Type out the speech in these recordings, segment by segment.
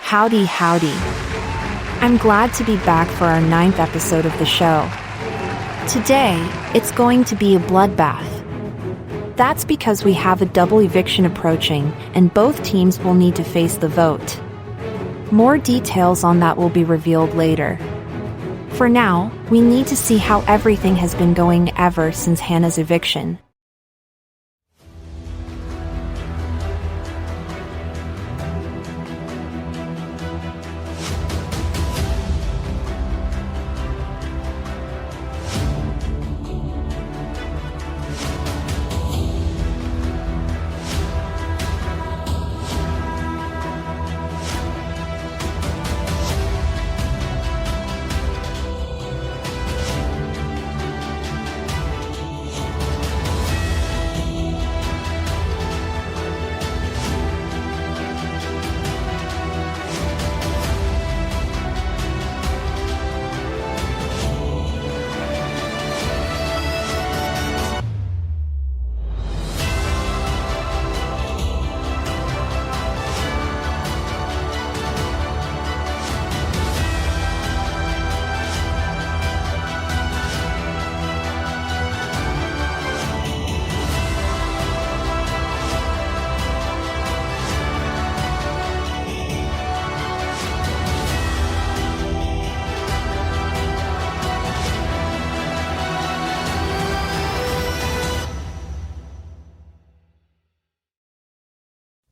Howdy, howdy. I'm glad to be back for our 9th episode of the show. Today, it's going to be a bloodbath. That's because we have a double eviction approaching, and both teams will need to face the vote. More details on that will be revealed later. For now, we need to see how everything has been going ever since Hannah's eviction.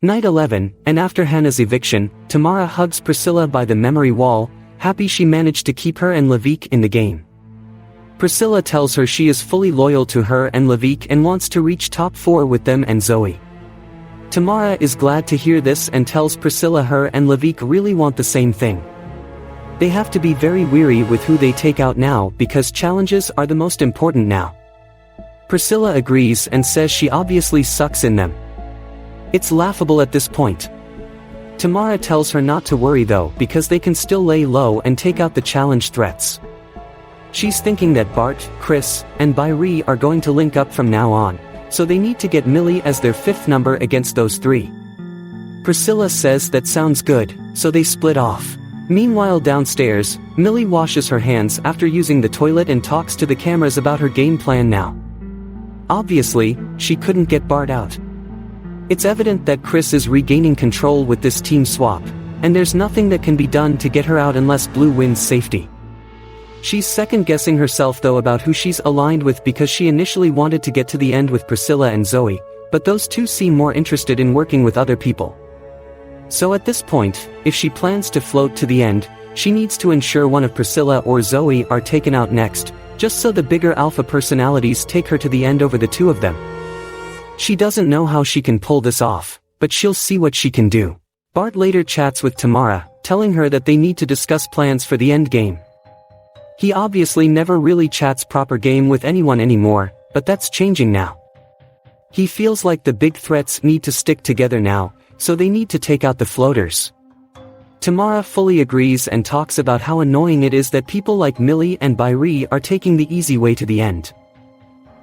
Night 11, and after Hannah's eviction, Tamara hugs Priscilla by the memory wall, happy she managed to keep her and Levique in the game. Priscilla tells her she is fully loyal to her and Levique and wants to reach top 4 with them and Zoe. Tamara is glad to hear this and tells Priscilla her and Levique really want the same thing. They have to be very wary with who they take out now because challenges are the most important now. Priscilla agrees and says she obviously sucks in them. It's laughable at this point. Tamara tells her not to worry though because they can still lay low and take out the challenge threats. She's thinking that Bart, Chris, and Bairi are going to link up from now on, so they need to get Millie as their 5th number against those 3. Priscilla says that sounds good, so they split off. Meanwhile downstairs, Millie washes her hands after using the toilet and talks to the cameras about her game plan now. Obviously, she couldn't get Bart out. It's evident that Chris is regaining control with this team swap, and there's nothing that can be done to get her out unless Blue wins safety. She's second-guessing herself though about who she's aligned with because she initially wanted to get to the end with Priscilla and Zoe, but those two seem more interested in working with other people. So at this point, if she plans to float to the end, she needs to ensure one of Priscilla or Zoe are taken out next, just so the bigger alpha personalities take her to the end over the two of them. She doesn't know how she can pull this off, but she'll see what she can do. Bart later chats with Tamara, telling her that they need to discuss plans for the end game. He obviously never really chats proper game with anyone anymore, but that's changing now. He feels like the big threats need to stick together now, so they need to take out the floaters. Tamara fully agrees and talks about how annoying it is that people like Millie and Bairi are taking the easy way to the end.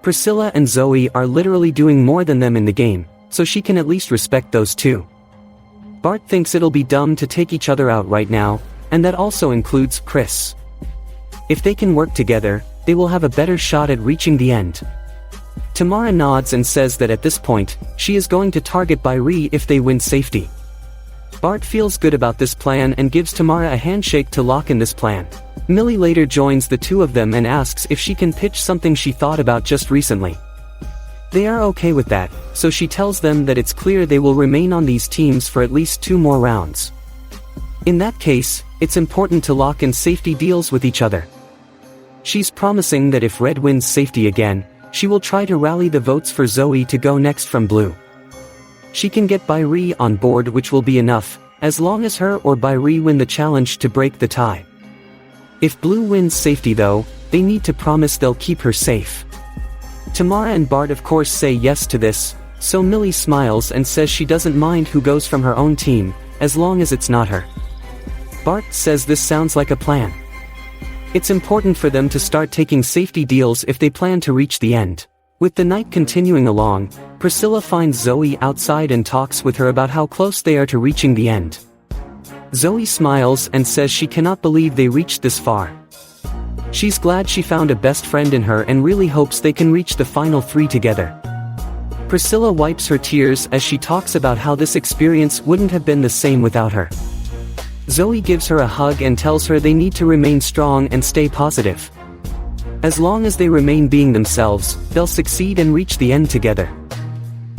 Priscilla and Zoe are literally doing more than them in the game, so she can at least respect those two. Bart thinks it'll be dumb to take each other out right now, and that also includes Chris. If they can work together, they will have a better shot at reaching the end. Tamara nods and says that at this point, she is going to target Bairi if they win safety. Bart feels good about this plan and gives Tamara a handshake to lock in this plan. Millie later joins the two of them and asks if she can pitch something she thought about just recently. They are okay with that, so she tells them that it's clear they will remain on these teams for at least 2 more rounds. In that case, it's important to lock in safety deals with each other. She's promising that if Red wins safety again, she will try to rally the votes for Zoe to go next from Blue. She can get Bairi on board, which will be enough, as long as her or Bairi win the challenge to break the tie. If Blue wins safety though, they need to promise they'll keep her safe. Tamara and Bart of course say yes to this, so Millie smiles and says she doesn't mind who goes from her own team, as long as it's not her. Bart says this sounds like a plan. It's important for them to start taking safety deals if they plan to reach the end. With the night continuing along, Priscilla finds Zoe outside and talks with her about how close they are to reaching the end. Zoe smiles and says she cannot believe they reached this far. She's glad she found a best friend in her and really hopes they can reach the final 3 together. Priscilla wipes her tears as she talks about how this experience wouldn't have been the same without her. Zoe gives her a hug and tells her they need to remain strong and stay positive. As long as they remain being themselves, they'll succeed and reach the end together.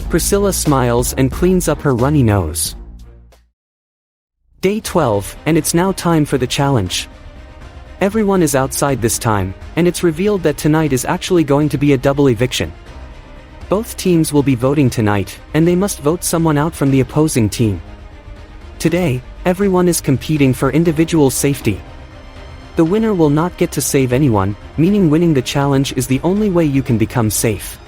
Priscilla smiles and cleans up her runny nose. Day 12, and it's now time for the challenge. Everyone is outside this time, and it's revealed that tonight is actually going to be a double eviction. Both teams will be voting tonight, and they must vote someone out from the opposing team. Today, everyone is competing for individual safety. The winner will not get to save anyone, meaning winning the challenge is the only way you can become safe.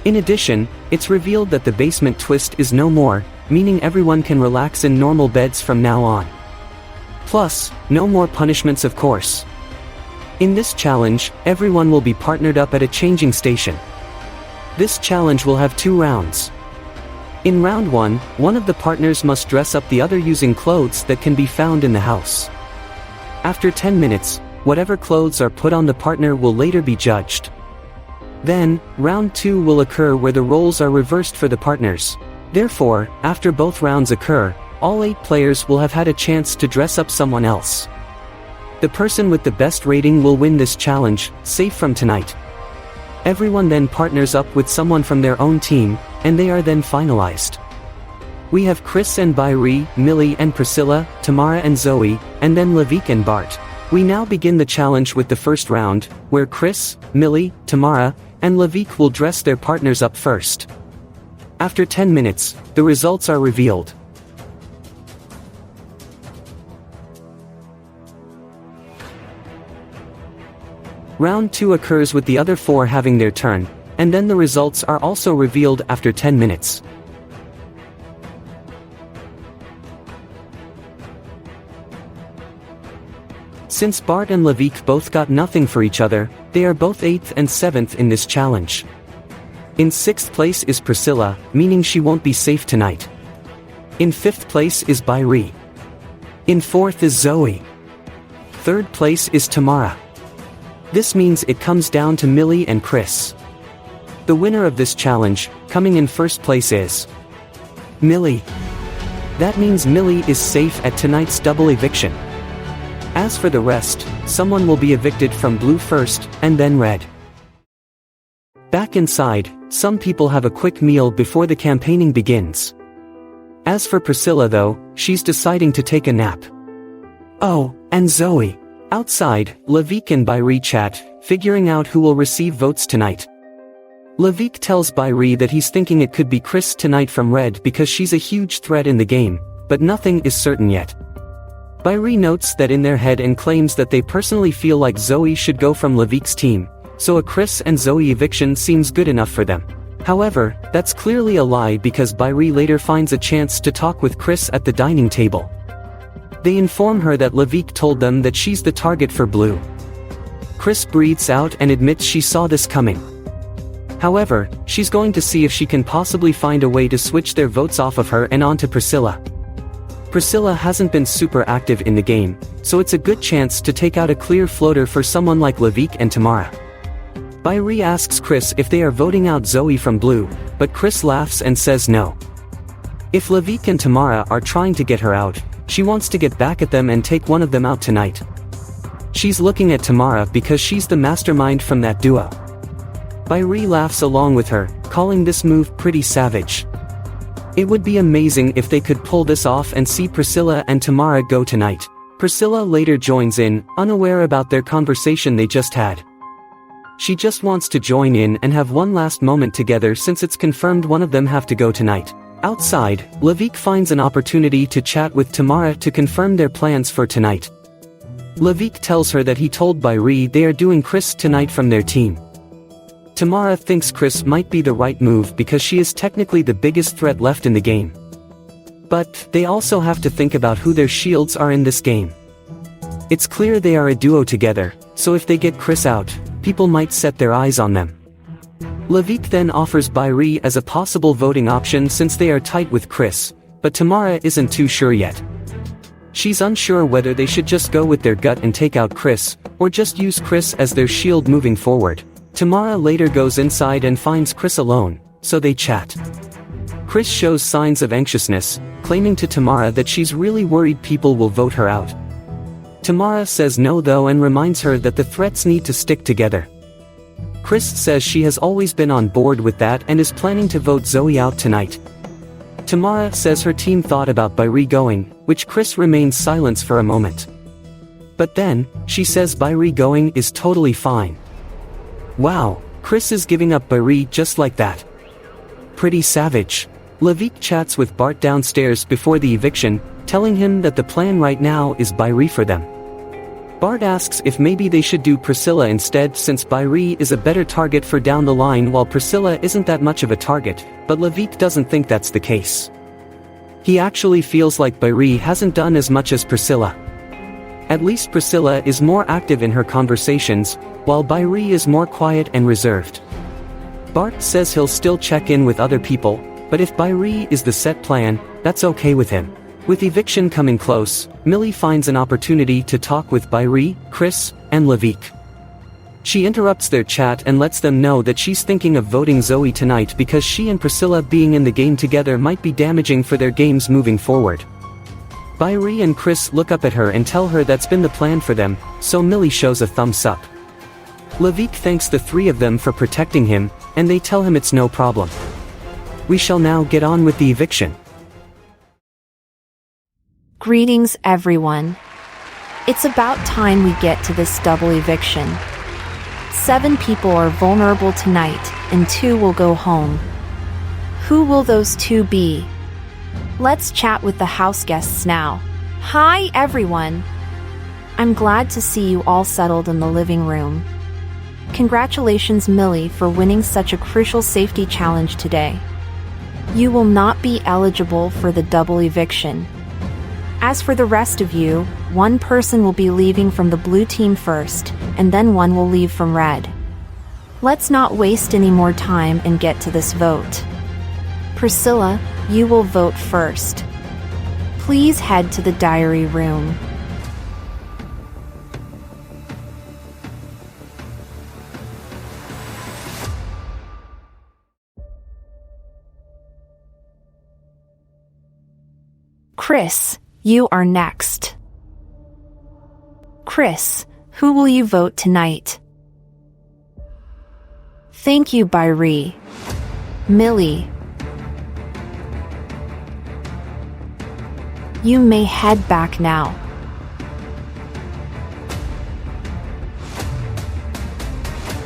In addition, it's revealed that the basement twist is no more, meaning everyone can relax in normal beds from now on. Plus, no more punishments of course. In this challenge, everyone will be partnered up at a changing station. This challenge will have 2 rounds. In round 1, one of the partners must dress up the other using clothes that can be found in the house. After 10 minutes, whatever clothes are put on the partner will later be judged. Then, round 2 will occur where the roles are reversed for the partners. Therefore, after both rounds occur, all 8 players will have had a chance to dress up someone else. The person with the best rating will win this challenge, safe from tonight. Everyone then partners up with someone from their own team, and they are then finalized. We have Chris and Bairi, Millie and Priscilla, Tamara and Zoe, and then Levique and Bart. We now begin the challenge with the first round, where Chris, Millie, Tamara, and Levique will dress their partners up first. After 10 minutes, the results are revealed. Round 2 occurs with the other 4 having their turn, and then the results are also revealed after 10 minutes. Since Bart and Levique both got nothing for each other, they are both 8th and 7th in this challenge. In 6th place is Priscilla, meaning she won't be safe tonight. In 5th place is Bairi. In 4th is Zoe. 3rd place is Tamara. This means it comes down to Millie and Chris. The winner of this challenge, coming in 1st place is Millie. That means Millie is safe at tonight's double eviction. As for the rest, someone will be evicted from blue first, and then red. Back inside, some people have a quick meal before the campaigning begins. As for Priscilla though, she's deciding to take a nap. Oh, and Zoe. Outside, Levique and Bairi chat, figuring out who will receive votes tonight. Levique tells Bairi that he's thinking it could be Chris tonight from red because she's a huge threat in the game, but nothing is certain yet. Bairi notes that in their head and claims that they personally feel like Zoe should go from Levique's team, so a Chris and Zoe eviction seems good enough for them. However, that's clearly a lie because Bairi later finds a chance to talk with Chris at the dining table. They inform her that Levique told them that she's the target for blue. Chris breathes out and admits she saw this coming. However, she's going to see if she can possibly find a way to switch their votes off of her and onto Priscilla. Priscilla hasn't been super active in the game, so it's a good chance to take out a clear floater for someone like Levique and Tamara. Bairi asks Chris if they are voting out Zoe from blue, but Chris laughs and says no. If Levique and Tamara are trying to get her out, she wants to get back at them and take one of them out tonight. She's looking at Tamara because she's the mastermind from that duo. Bairi laughs along with her, calling this move pretty savage. It would be amazing if they could pull this off and see Priscilla and Tamara go tonight. Priscilla later joins in, unaware about their conversation they just had. She just wants to join in and have one last moment together since it's confirmed one of them have to go tonight. Outside, Levique finds an opportunity to chat with Tamara to confirm their plans for tonight. Levique tells her that he told Bairi they are doing Chris tonight from their team. Tamara thinks Chris might be the right move because she is technically the biggest threat left in the game. But, they also have to think about who their shields are in this game. It's clear they are a duo together, so if they get Chris out, people might set their eyes on them. Levique then offers Bairi as a possible voting option since they are tight with Chris, but Tamara isn't too sure yet. She's unsure whether they should just go with their gut and take out Chris, or just use Chris as their shield moving forward. Tamara later goes inside and finds Chris alone, so they chat. Chris shows signs of anxiousness, claiming to Tamara that she's really worried people will vote her out. Tamara says no though and reminds her that the threats need to stick together. Chris says she has always been on board with that and is planning to vote Zoe out tonight. Tamara says her team thought about Bairi going, which Chris remains silent for a moment. But then, she says Bairi going is totally fine. Wow, Chris is giving up Bairi just like that. Pretty savage. Levique chats with Bart downstairs before the eviction, telling him that the plan right now is Bairi for them. Bart asks if maybe they should do Priscilla instead since Bairi is a better target for down the line while Priscilla isn't that much of a target, but Levique doesn't think that's the case. He actually feels like Bairi hasn't done as much as Priscilla. At least Priscilla is more active in her conversations, while Bairi is more quiet and reserved. Bart says he'll still check in with other people, but if Bairi is the set plan, that's okay with him. With eviction coming close, Millie finds an opportunity to talk with Bairi, Chris, and Levique. She interrupts their chat and lets them know that she's thinking of voting Zoe tonight because she and Priscilla being in the game together might be damaging for their games moving forward. Bairi and Chris look up at her and tell her that's been the plan for them, so Millie shows a thumbs up. Levique thanks the three of them for protecting him, and they tell him it's no problem. We shall now get on with the eviction. Greetings everyone. It's about time we get to this double eviction. 7 people are vulnerable tonight, and 2 will go home. Who will those 2 be? Let's chat with the house guests now. Hi everyone! I'm glad to see you all settled in the living room. Congratulations Millie for winning such a crucial safety challenge today. You will not be eligible for the double eviction. As for the rest of you, 1 person will be leaving from the blue team first, and then 1 will leave from red. Let's not waste any more time and get to this vote. Priscilla, you will vote first. Please head to the diary room. Chris, you are next. Chris, who will you vote tonight? Thank you, Bairi. Millie. You may head back now.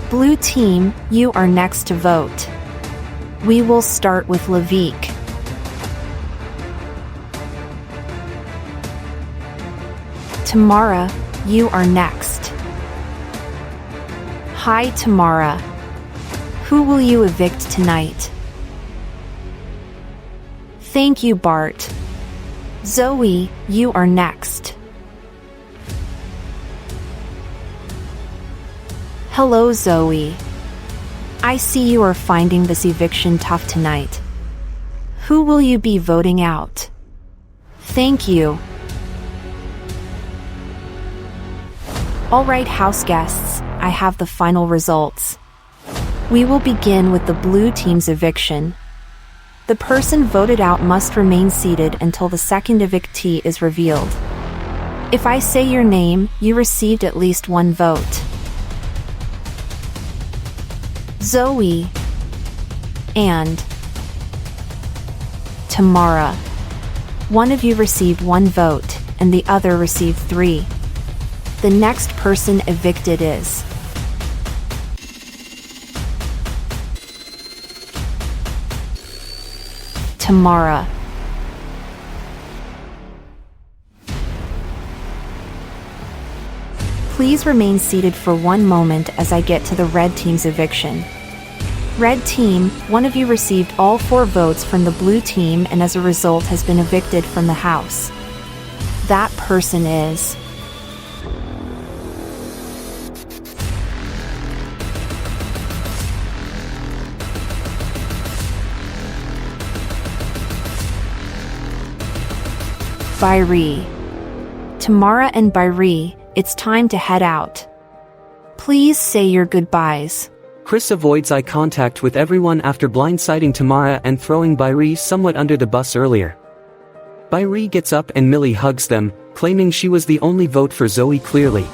Blue team, you are next to vote. We will start with Levique. Tamara, you are next. Hi Tamara. Who will you evict tonight? Thank you, Bart. Zoe, you are next. Hello, Zoe. I see you are finding this eviction tough tonight. Who will you be voting out? Thank you. Alright, house guests, I have the final results. We will begin with the blue team's eviction. The person voted out must remain seated until the second evictee is revealed. If I say your name, you received at least 1 vote. Zoe and Tamara. One of you received 1 vote, and the other received 3. The next person evicted is Tamara. Please remain seated for 1 moment as I get to the red team's eviction. Red team, 1 of you received all 4 votes from the blue team and as a result has been evicted from the house. That person is Bairi. Tamara and Bairi, it's time to head out. Please say your goodbyes. Chris avoids eye contact with everyone after blindsiding Tamara and throwing Bairi somewhat under the bus earlier. Bairi gets up and Millie hugs them, claiming she was the only vote for Zoe clearly.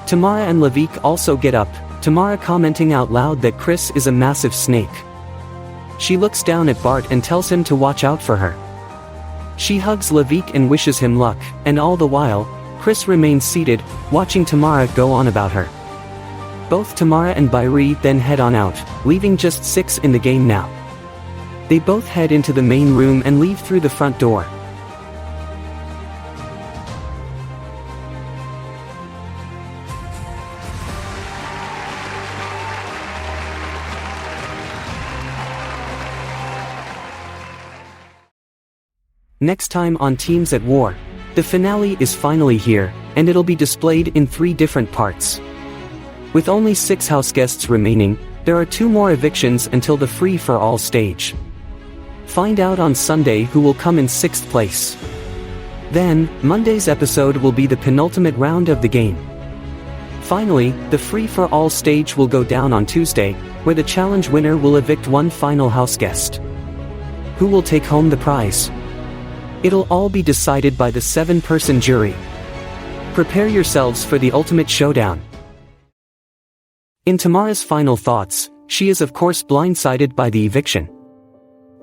Tamara and Levik also get up, Tamara commenting out loud that Chris is a massive snake. She looks down at Bart and tells him to watch out for her. She hugs Levik and wishes him luck, and all the while, Chris remains seated, watching Tamara go on about her. Both Tamara and Bairi then head on out, leaving just 6 in the game now. They both head into the main room and leave through the front door. Next time on Teams at War, the finale is finally here, and it'll be displayed in 3 different parts. With only 6 house guests remaining, there are 2 more evictions until the free-for-all stage. Find out on Sunday who will come in 6th place. Then, Monday's episode will be the penultimate round of the game. Finally, the free-for-all stage will go down on Tuesday, where the challenge winner will evict one final house guest. Who will take home the prize? It'll all be decided by the 7-person jury. Prepare yourselves for the ultimate showdown. In Tamara's final thoughts, she is of course blindsided by the eviction.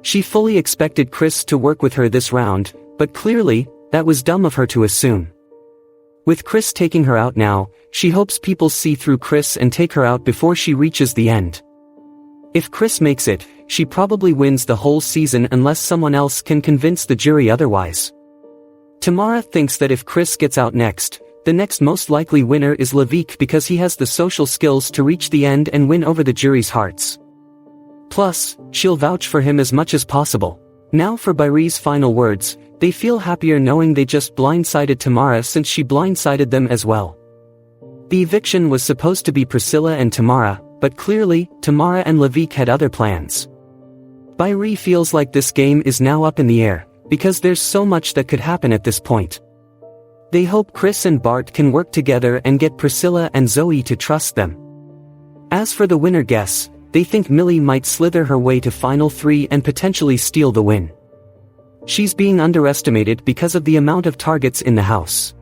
She fully expected Chris to work with her this round, but clearly, that was dumb of her to assume. With Chris taking her out now, she hopes people see through Chris and take her out before she reaches the end. If Chris makes it, she probably wins the whole season unless someone else can convince the jury otherwise. Tamara thinks that if Chris gets out next, the next most likely winner is Levik because he has the social skills to reach the end and win over the jury's hearts. Plus, she'll vouch for him as much as possible. Now for Bairi's final words, they feel happier knowing they just blindsided Tamara since she blindsided them as well. The eviction was supposed to be Priscilla and Tamara, but clearly, Tamara and Levik had other plans. Bairi feels like this game is now up in the air, because there's so much that could happen at this point. They hope Chris and Bart can work together and get Priscilla and Zoe to trust them. As for the winner guess, they think Millie might slither her way to Final 3 and potentially steal the win. She's being underestimated because of the amount of targets in the house.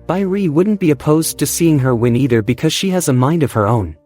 Bairi wouldn't be opposed to seeing her win either because she has a mind of her own.